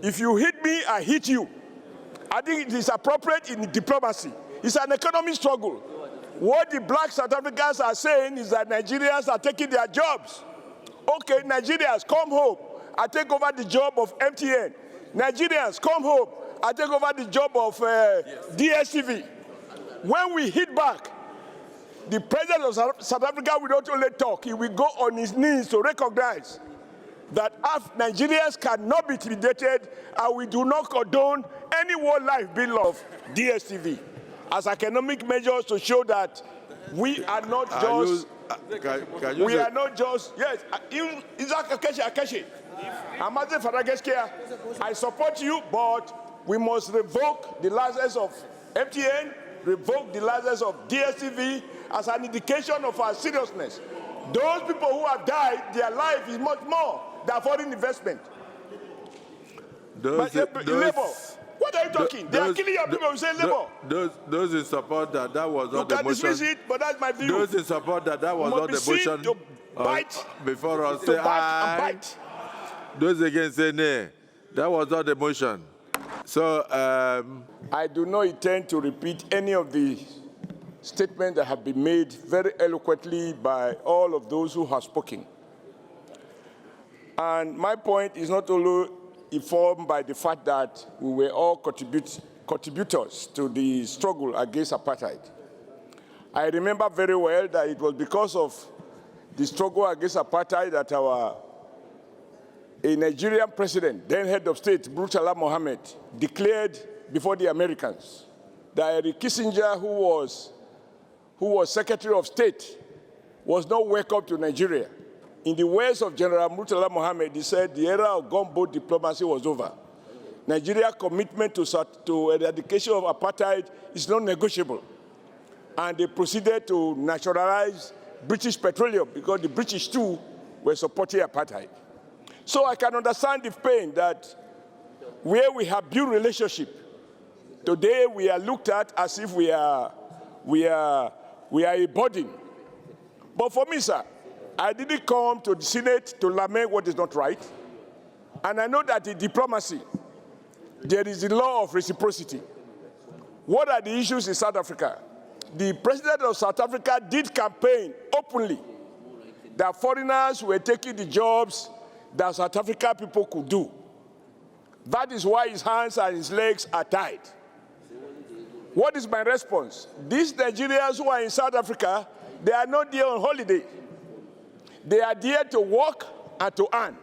If you hit me, I hit you. I think it is appropriate in diplomacy. It's an economic struggle. What the black South Africans are saying is that Nigerians are taking their jobs. Okay, Nigerians, come home. I take over the job of MTN. Nigerians, come home. I take over the job of DSTV. When we hit back, the president of South Africa will not only talk, he will go on his knees to recognize that Nigerians cannot be intimidated, and we do not condone any war-life bill of DSTV as economic measures to show that we are not just, we are not just, yes, I support you, but we must revoke the license of MTN, revoke the license of DSTV as an indication of our seriousness. Those people who have died, their life is much more than foreign investment. Labour, what are you talking? They are killing your people who say Labour. Those in support that was not the motion. You can dismiss it, but that's my view. Those in support that was not the motion. To bite, before us to say bite and bite. Those against say nay. That was not the motion. So I do not intend to repeat any of the statements that have been made very eloquently by all of those who have spoken. And my point is not only informed by the fact that we were all contributors to the struggle against apartheid. I remember very well that it was because of the struggle against apartheid that a Nigerian president, then head of state, Murtala Mohammed, declared before the Americans that Henry Kissinger, who was Secretary of State, was not welcome to Nigeria. In the words of General Murtala Mohammed, he said the era of gunboat diplomacy was over. Nigeria's commitment to eradication of apartheid is not negotiable. And they proceeded to nationalize British petroleum because the British too were supporting apartheid. So I can understand the pain that where we have built relationship, today we are looked at as if we are a burden. But for me, sir, I didn't come to the Senate to lament what is not right. And I know that in diplomacy, there is the law of reciprocity. What are the issues in South Africa? The president of South Africa did campaign openly that foreigners were taking the jobs that South Africa people could do. That is why his hands and his legs are tied. What is my response? These Nigerians who are in South Africa, they are not there on holiday. They are there to work and to earn.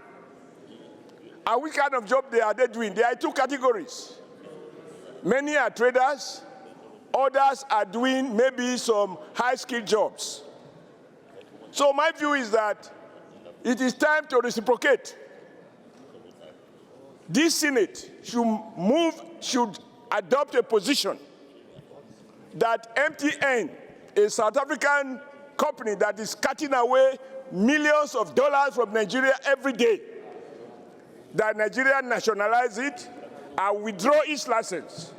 And what kind of job are they doing? There are two categories. Many are traders. Others are doing maybe some high-skilled jobs. So my view is that it is time to reciprocate. This Senate should adopt a position that MTN, a South African company that is cutting away millions of dollars from Nigeria every day, that Nigeria nationalize it and withdraw its license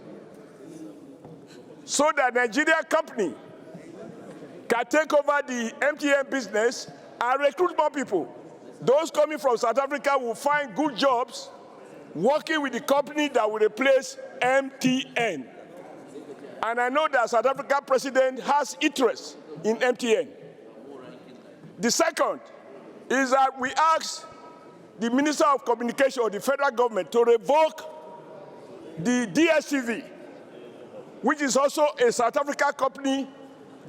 so that Nigeria company can take over the MTN business and recruit more people. Those coming from South Africa will find good jobs working with the company that will replace MTN. And I know that South Africa president has interest in MTN. The second is that we ask the Minister of Communication of the federal government to revoke the DSTV, which is also a South Africa company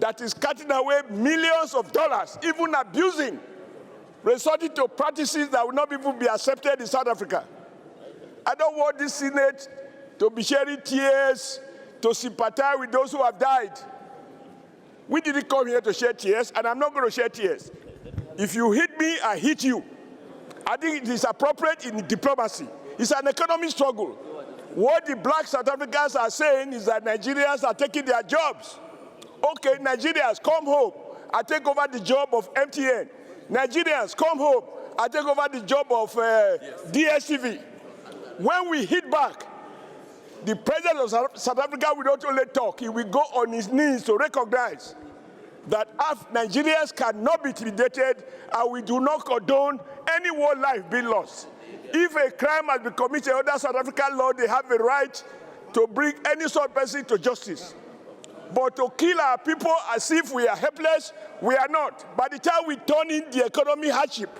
that is cutting away millions of dollars, even abusing, resorting to practices that will not even be accepted in South Africa. I don't want this Senate to be shedding tears, to sympathize with those who have died. We didn't come here to shed tears, and I'm not going to shed tears. If you hit me, I hit you. I think it is appropriate in diplomacy. It's an economic struggle. What the black South Africans are saying is that Nigerians are taking their jobs. Okay, Nigerians, come home. I take over the job of MTN. Nigerians, come home. I take over the job of DSTV. When we hit back, the president of South Africa will not only talk, he will go on his knees to recognize that Nigerians cannot be intimidated, and we do not condone any war life being lost. If a crime has been committed under South African law, they have a right to bring any sort of person to justice. But to kill our people as if we are helpless, we are not. By the time we turn in the economy hardship,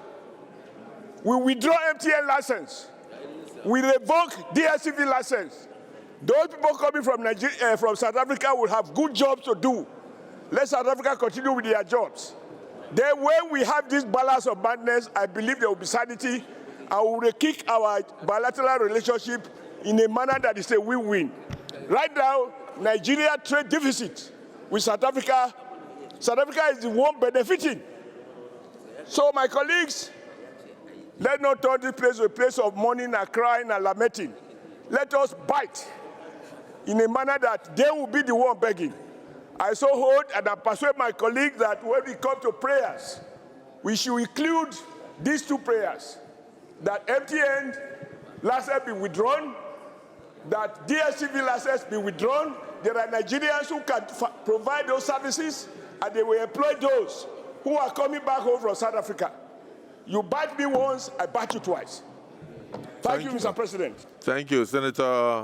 we withdraw MTN license, we revoke DSTV license. Those people coming from Nigeria, from South Africa will have good jobs to do. Let South Africa continue with their jobs. Then when we have this balance of madness, I believe there will be sanity, and we will kick our bilateral relationship in a manner that is a win-win. Right now, Nigeria trade deficit with South Africa. South Africa is the one benefiting. So my colleagues, let's not turn this place to a place of mourning and crying and lamenting. Let us bite in a manner that they will be the one begging. I so hold and I persuade my colleagues that when we come to prayers, we should include these two prayers, that MTN license be withdrawn, that DSTV license be withdrawn. There are Nigerians who can provide those services, and they will employ those who are coming back home from South Africa. You bite me once, I bite you twice. Thank you, Mr. President. Thank you, Senator.